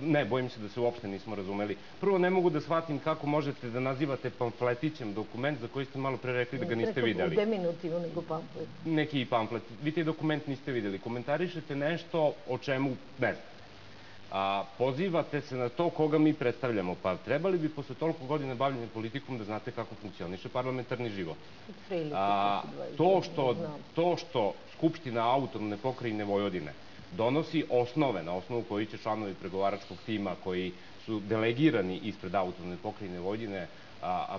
ne, bojim se da se uopšte nismo razumeli. Prvo, ne mogu da shvatim kako možete da nazivate pamfletićem dokument za koji ste malo pre rekli da ga niste videli. Deminutivno nego pamflet. Neki pamflet. Vi taj dokument niste videli. Komentarišete nešto o čemu ne znate. Pozivate se na to koga mi predstavljamo. Pa trebali bi posle toliko godina bavljenja politikom da znate kako funkcioniše parlamentarni život. To što Skupština autonomne pokrajine Vojvodine donosi osnove na osnovu koji će članovi pregovaračkog tima koji su delegirani ispred autonomne pokrajine Vojvodine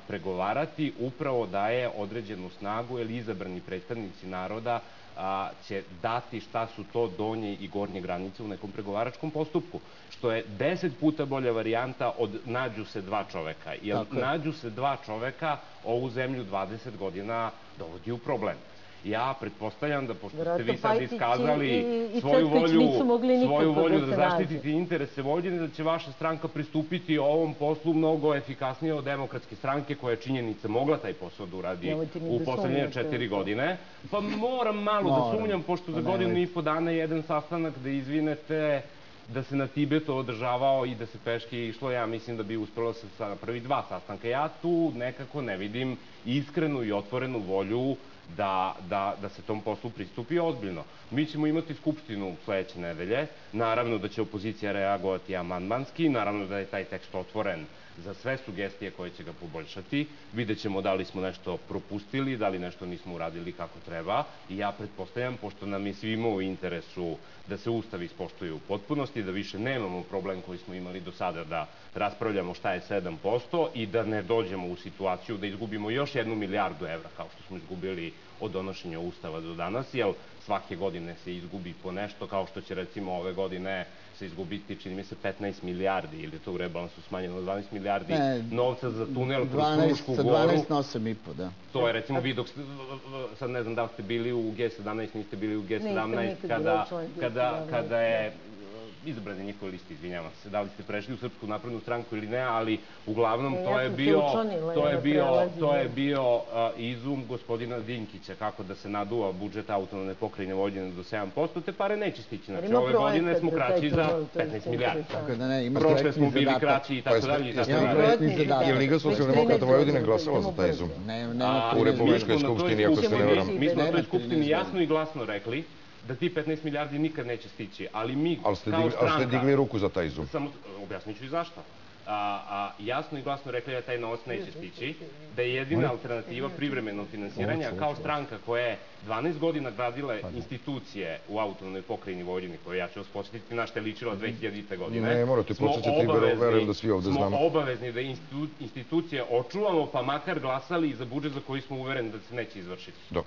pregovarati, upravo daje određenu snagu, jer izabrani predstavnici naroda će dati šta su to donje i gornje granice u nekom pregovaračkom postupku, što je 10 puta bolja varijanta od nađu se dva čoveka. Jer nađu se dva čoveka ovu zemlju 20 godina dovodi u problem. Ja pretpostavljam da, pošto ste vi sad iskazali svoju volju da zaštitite interese Vojvodine, da će vaša stranka pristupiti ovom poslu mnogo efikasnije od Demokratske stranke, koja je činjenica mogla taj posao da uradi u poslednje 4 godine. Pa moram malo da sumnjam, pošto za godinu i po dana jedan sastanak da izvinete da se na Tibetu održavao i da se peške išlo, ja mislim da bi uspelo se na prvi 2 sastanka. Ja tu nekako ne vidim iskrenu i otvorenu volju da se tom poslu pristupi ozbiljno. Mi ćemo imati skupštinu sledeće nedelje, naravno da će opozicija reagovati amandmanski, naravno da je taj tekst otvoren za sve sugestije koje će ga poboljšati, vidjet ćemo da li smo nešto propustili, da li nešto nismo uradili kako treba, i ja pretpostavljam, pošto nam je svima u interesu da se Ustav ispoštuje u potpunosti, da više nemamo problem koji smo imali do sada, da raspravljamo šta je 7% i da ne dođemo u situaciju da izgubimo još 1 milijardu evra, kao što smo izgubili od donošenja Ustava do danas, jer svake godine se izgubi po nešto, kao što će recimo ove godine se izgubiti, čini mi se, 15 milijardi, ili je to u rebalansu smanjeno 12 milijardi novca za tunel kroz Frušku goru. Sa 12 na 8,5, da. To je, recimo, vi dok ste, sad ne znam da li ste bili u G17, niste bili u G17, kada je izabrani njihove liste, izvinjavam se, da li ste prešli u Srpsku naprednu stranku ili ne, ali uglavnom to je bio izum gospodina Dinkića, kako da se naduva budžet autonomne pokrajine Vojvodine do 7%, te pare neće stići. Znači, ove godine smo kraći za 15 milijardi. Prošle smo bili kraći i tako dalje. Je Liga socijaldemokrata Vojvodine glasala za taj izum? U Republičkoj skupštini, ako se ne varam. Mi smo na toj skupštini jasno i glasno rekli da ti 15 milijardi nikad neće stići, ali mi kao stranka... Ali ste digli ruku za taj izum? Objasnit ću i zašto. Jasno i glasno rekli da taj novac neće stići, da je jedina alternativa privremeno finansiranje, a kao stranka koja je 12 godina gradila institucije u autonomnoj pokrajini Vojvodine, koje ja ću vas podsjetiti na što je ličila 2000. godine, ne, morate podsjetiti, verujem da svi ovde znamo. Smo obavezni da institucije očuvamo, pa makar glasali za budžet za koji smo uvereni da se neće izvršiti. Dobro.